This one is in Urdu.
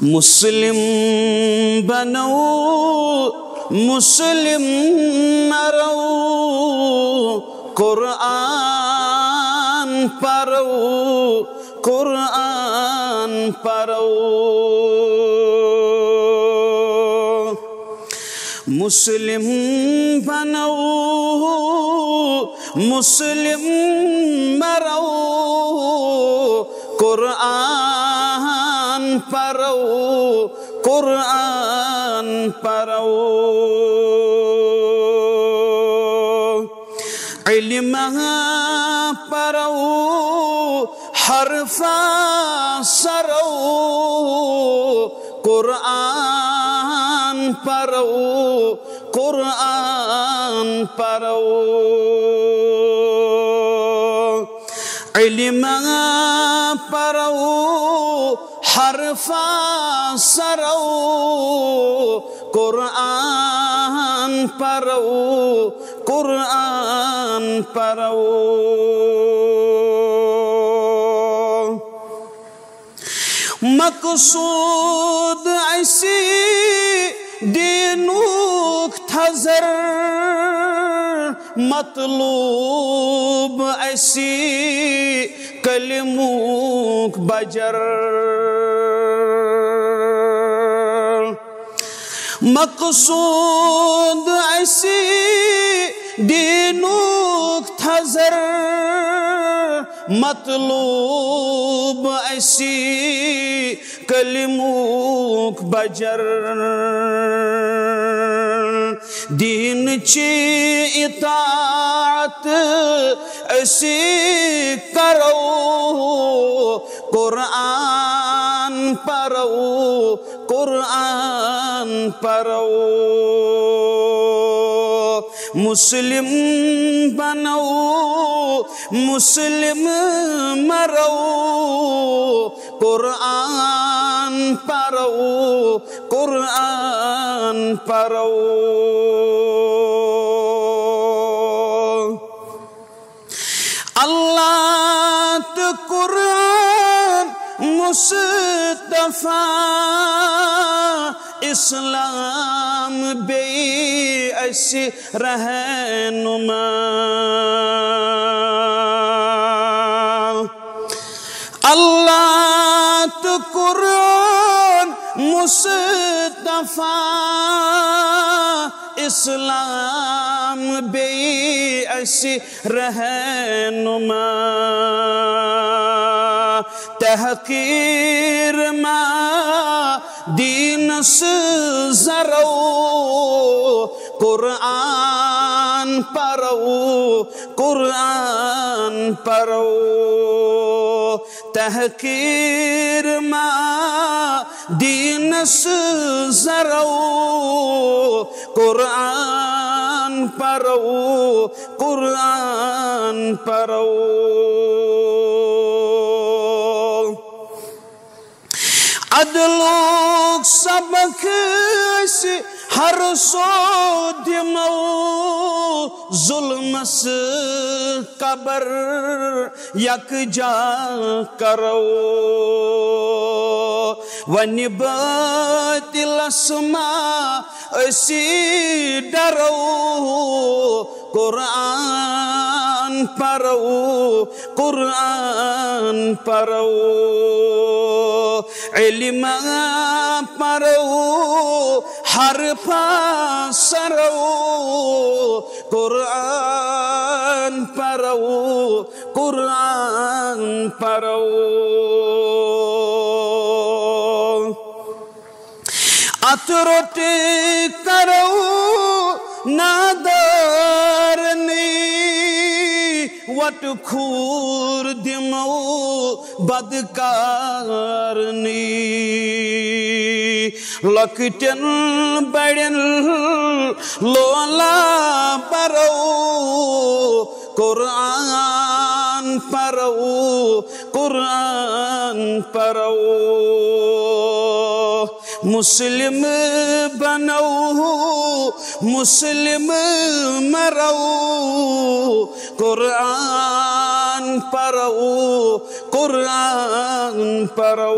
مسلم بنو مسلم مرو قرآن پرو قرآن پرو مسلم بنو مسلم مرو قرآن پرو قرآن پرو علم پرو حرف سرو قرآن پرو قرآن پرو علم پرو حرف سرو قرآن پرو قرآن پرو مقصود ایسی دینوک تھزر مطلوب ایسی کلموک بجر مقصود ایسی دینوک تھزر مطلوب ایسی کلموک بجر دین چی اطاعت ایسی کرو قرآن پرو قرآن پرو مسلم بنو مسلم مرو قرآن پرو قرآن پرو اللہ تو قرآن مصطفیٰ اسلام بے ایسی رہنما اللہ تو قرآن مصطفیٰ اسلام بے ایسی رہنما تحقیر ما دین سزرو قرآن پرو قرآن پرو تحقیر ما دین سزرو قرآن پرو قرآن پرو عدلوک سبق ایسی ہر سو دمو ظلم سے قبر یک جا کرو ونباطل اسماء ایسی ڈرو قرآن پرو قرآن پرو علم پرو حرف سرو قرآن پرو قرآن پرو اترٹ کرو نادارنی وٹ کھور دمو بدکارنی لکٹن بڑن لولا برو قرآن پرو قرآن پرو مسلم بنو مسلم مرو قرآن پرو قرآن پرو